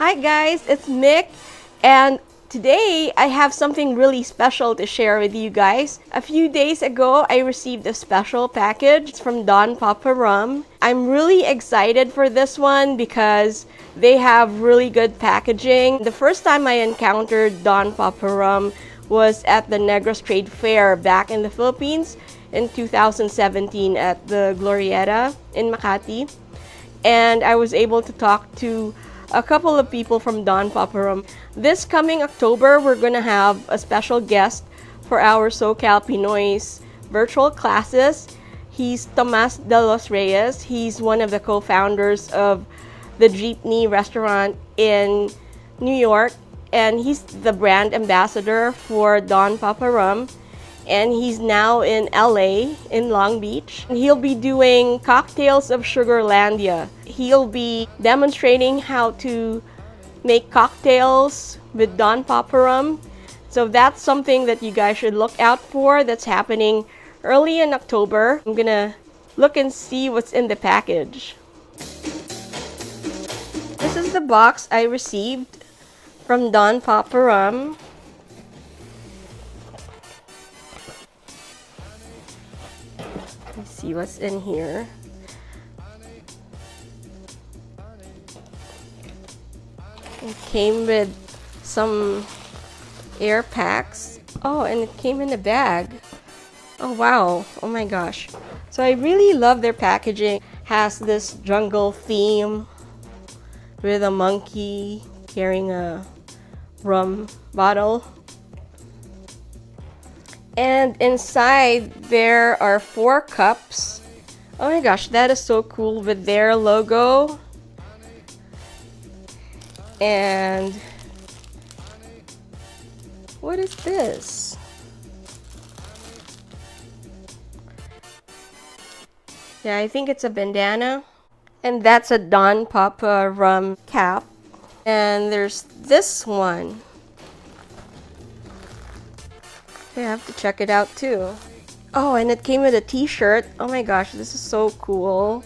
Hi guys, it's Mick, and today I have something really special to share with you guys. A few days ago, I received a special package from Don Papa Rum. I'm really excited for this one because they have really good packaging. The first time I encountered Don Papa Rum was at the Negros Trade Fair back in the Philippines in 2017 at the Glorieta in Makati. And I was able to talk to a couple of people from Don Papa Rum. This coming October, we're gonna have a special guest for our SoCal Pinoy's virtual classes. He's Tomas de los Reyes. He's one of the co-founders of the Jeepney restaurant in New York, and he's the brand ambassador for Don Papa Rum. And he's now in LA, in Long Beach. He'll be doing cocktails of Sugarlandia. He'll be demonstrating how to make cocktails with Don Papa Rum. So that's something that you guys should look out for. That's happening early in October. I'm gonna look and see what's in the package. This is the box I received from Don Papa Rum. Let's see what's in here. It came with some air packs. Oh, and it came in a bag. Oh wow, oh my gosh. So I really love their packaging. Has this jungle theme with a monkey carrying a rum bottle. And inside there are 4 cups. Oh my gosh, that is so cool with their logo. And what is this? Yeah, I think it's a bandana. And that's a Don Papa Rum cap. And there's this one. I have to check it out too. Oh, and it came with a t-shirt. Oh my gosh, this is so cool.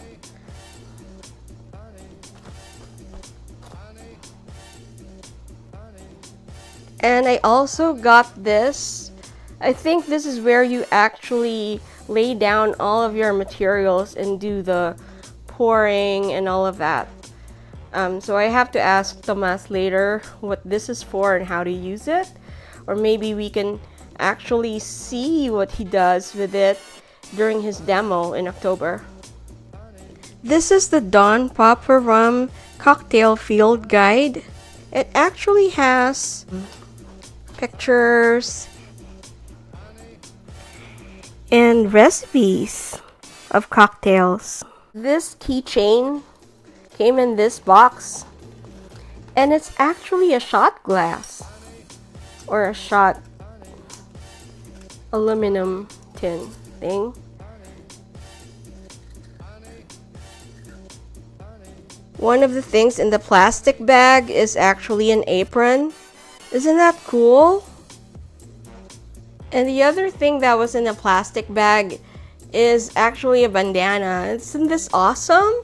And I also got this. I think this is where you actually lay down all of your materials and do the pouring and all of that. So I have to ask Tomas later what this is for and how to use it. Or maybe we can actually see what he does with it during his demo in October. This is the Don Papa Rum cocktail field guide. It actually has pictures and recipes of cocktails. This keychain came in this box, and it's actually a shot glass or a shot aluminum tin thing. One of the things in the plastic bag is actually an apron. Isn't that cool? And the other thing that was in the plastic bag is actually a bandana. Isn't this awesome?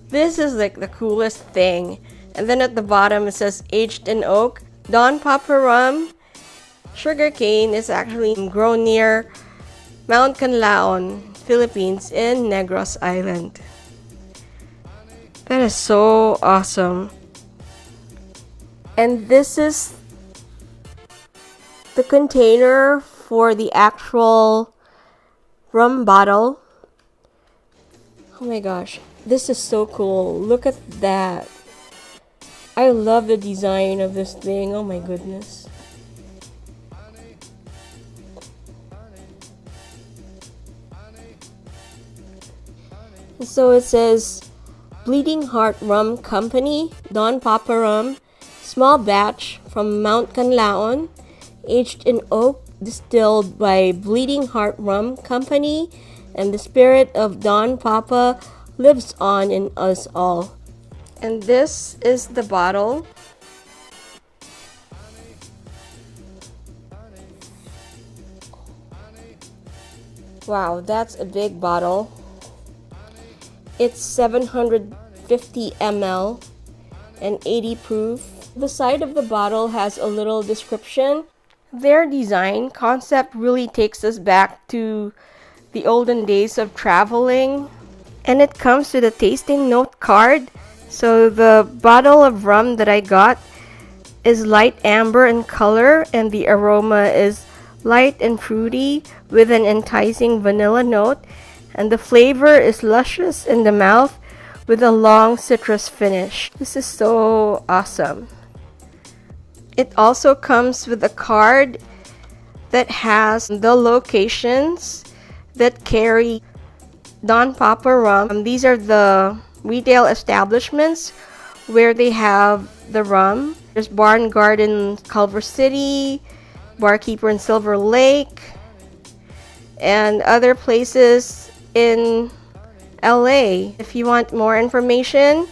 This is like the coolest thing. And then at the bottom it says aged in oak. Don Papa Rum sugarcane is actually grown near Mount Canlaon, Philippines in Negros Island. That is so awesome. And this is the container for the actual rum bottle. Oh my gosh, this is so cool. Look at that. I love the design of this thing. Oh my goodness. So it says Bleeding Heart Rum Company, Don Papa Rum, small batch from Mount Canlaon, aged in oak, distilled by Bleeding Heart Rum Company, and the spirit of Don Papa lives on in us all. And this is the bottle. Wow, that's a big bottle. It's 750 ml and 80 proof. The side of the bottle has a little description. Their design concept really takes us back to the olden days of traveling. And it comes with a tasting note card. So the bottle of rum that I got is light amber in color, and the aroma is light and fruity with an enticing vanilla note, and the flavor is luscious in the mouth with a long citrus finish. This is so awesome. It also comes with a card that has the locations that carry Don Papa rum. These are the retail establishments where they have the rum. There's Barn Garden, Culver City, Barkeeper in Silver Lake, and other places in LA. If you want more information,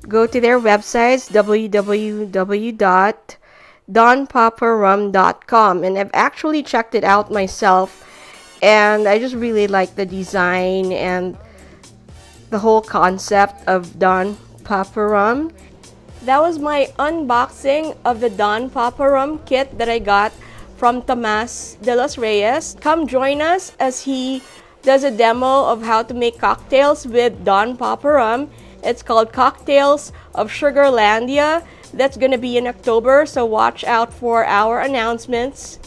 go to their websites, www.donpaparum.com, and I've actually checked it out myself, and I just really like the design and the whole concept of Don Papa rum. That was my unboxing of the Don Papa rum kit that I got from Tomas de los Reyes. Come join us as he does a demo of how to make cocktails with Don Papa rum. It's called Cocktails of Sugarlandia. That's gonna be in October, so watch out for our announcements.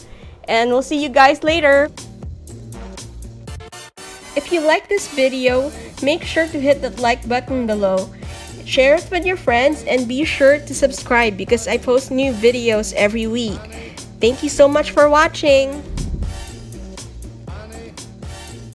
And we'll see you guys later. If you like this video, make sure to hit that like button below. Share it with your friends and be sure to subscribe because I post new videos every week. Thank you so much for watching.